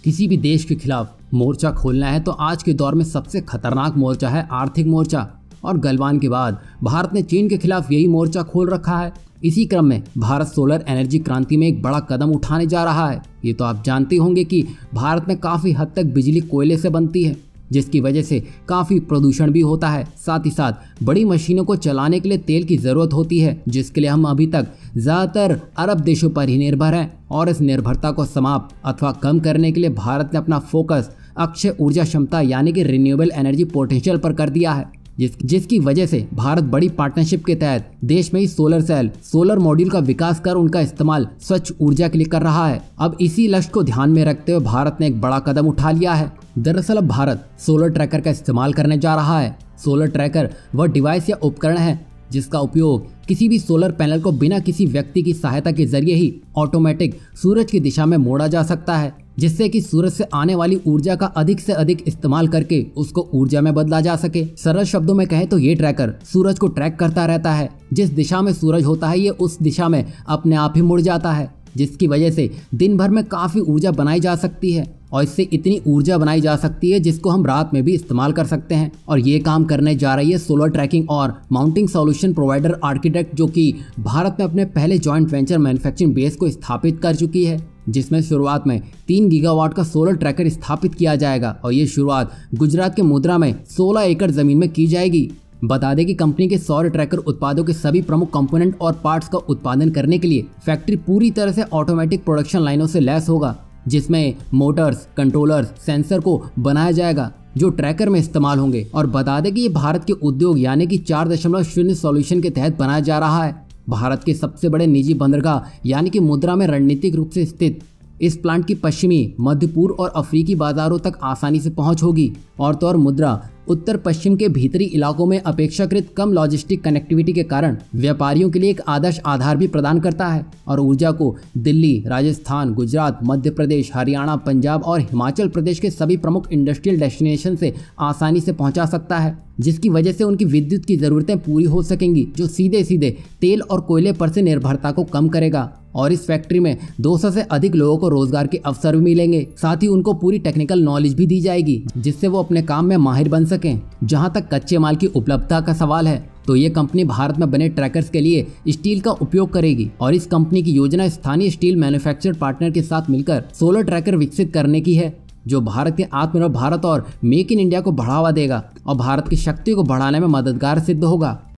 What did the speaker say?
किसी भी देश के खिलाफ मोर्चा खोलना है तो आज के दौर में सबसे खतरनाक मोर्चा है आर्थिक मोर्चा। और गलवान के बाद भारत ने चीन के खिलाफ यही मोर्चा खोल रखा है। इसी क्रम में भारत सोलर एनर्जी क्रांति में एक बड़ा कदम उठाने जा रहा है। ये तो आप जानते होंगे कि भारत में काफ़ी हद तक बिजली कोयले से बनती है, जिसकी वजह से काफ़ी प्रदूषण भी होता है। साथ ही साथ बड़ी मशीनों को चलाने के लिए तेल की ज़रूरत होती है, जिसके लिए हम अभी तक ज़्यादातर अरब देशों पर ही निर्भर हैं। और इस निर्भरता को समाप्त अथवा कम करने के लिए भारत ने अपना फोकस अक्षय ऊर्जा क्षमता यानी कि रिन्यूएबल एनर्जी पोटेंशियल पर कर दिया है, जिसकी वजह से भारत बड़ी पार्टनरशिप के तहत देश में ही सोलर सेल सोलर मॉड्यूल का विकास कर उनका इस्तेमाल स्वच्छ ऊर्जा के लिए कर रहा है। अब इसी लक्ष्य को ध्यान में रखते हुए भारत ने एक बड़ा कदम उठा लिया है। दरअसल अब भारत सोलर ट्रैकर का इस्तेमाल करने जा रहा है। सोलर ट्रैकर वह डिवाइस या उपकरण है जिसका उपयोग किसी भी सोलर पैनल को बिना किसी व्यक्ति की सहायता के जरिए ही ऑटोमेटिक सूरज की दिशा में मोड़ा जा सकता है, जिससे कि सूरज से आने वाली ऊर्जा का अधिक से अधिक इस्तेमाल करके उसको ऊर्जा में बदला जा सके। सरल शब्दों में कहें तो ये ट्रैकर सूरज को ट्रैक करता रहता है। जिस दिशा में सूरज होता है ये उस दिशा में अपने आप ही मुड़ जाता है, जिसकी वजह से दिन भर में काफ़ी ऊर्जा बनाई जा सकती है। और इससे इतनी ऊर्जा बनाई जा सकती है जिसको हम रात में भी इस्तेमाल कर सकते हैं। और ये काम करने जा रही है सोलर ट्रैकिंग और माउंटिंग सॉल्यूशन प्रोवाइडर आर्किटेक्ट, जो कि भारत में अपने पहले जॉइंट वेंचर मैन्युफैक्चरिंग बेस को स्थापित कर चुकी है, जिसमें शुरुआत में 3 गीगावाट का सोलर ट्रैकर स्थापित किया जाएगा। और ये शुरुआत गुजरात के मुद्रा में 16 एकड़ जमीन में की जाएगी। बता दें कि कंपनी के सौर ट्रैकर उत्पादों के सभी प्रमुख कंपोनेंट और पार्ट्स का उत्पादन करने के लिए फैक्ट्री पूरी तरह से ऑटोमेटिक प्रोडक्शन लाइनों से लैस होगा, जिसमें मोटर्स, कंट्रोलर्स, सेंसर को बनाया जाएगा जो ट्रैकर में इस्तेमाल होंगे। और बता दें कि ये भारत के उद्योग यानी कि 4.0 सॉल्यूशन के तहत बनाया जा रहा है। भारत के सबसे बड़े निजी बंदरगाह यानी कि मुद्रा में रणनीतिक रूप से स्थित इस प्लांट की पश्चिमी, मध्य पूर्व और अफ्रीकी बाजारों तक आसानी से पहुंच होगी। और तो और मुद्रा उत्तर पश्चिम के भीतरी इलाकों में अपेक्षाकृत कम लॉजिस्टिक कनेक्टिविटी के कारण व्यापारियों के लिए एक आदर्श आधार भी प्रदान करता है और ऊर्जा को दिल्ली, राजस्थान, गुजरात, मध्य प्रदेश, हरियाणा, पंजाब और हिमाचल प्रदेश के सभी प्रमुख इंडस्ट्रियल डेस्टिनेशन से आसानी से पहुंचा सकता है, जिसकी वजह से उनकी विद्युत की ज़रूरतें पूरी हो सकेंगी, जो सीधे सीधे तेल और कोयले पर से निर्भरता को कम करेगा। और इस फैक्ट्री में 200 से अधिक लोगों को रोजगार के अवसर भी मिलेंगे। साथ ही उनको पूरी टेक्निकल नॉलेज भी दी जाएगी, जिससे वो अपने काम में माहिर बन सकें। जहां तक कच्चे माल की उपलब्धता का सवाल है तो ये कंपनी भारत में बने ट्रैकर्स के लिए स्टील का उपयोग करेगी। और इस कंपनी की योजना स्थानीय स्टील मैन्युफैक्चर पार्टनर के साथ मिलकर सोलर ट्रैकर विकसित करने की है, जो भारत के आत्मनिर्भर भारत और मेक इन इंडिया को बढ़ावा देगा और भारत की शक्ति को बढ़ाने में मददगार सिद्ध होगा।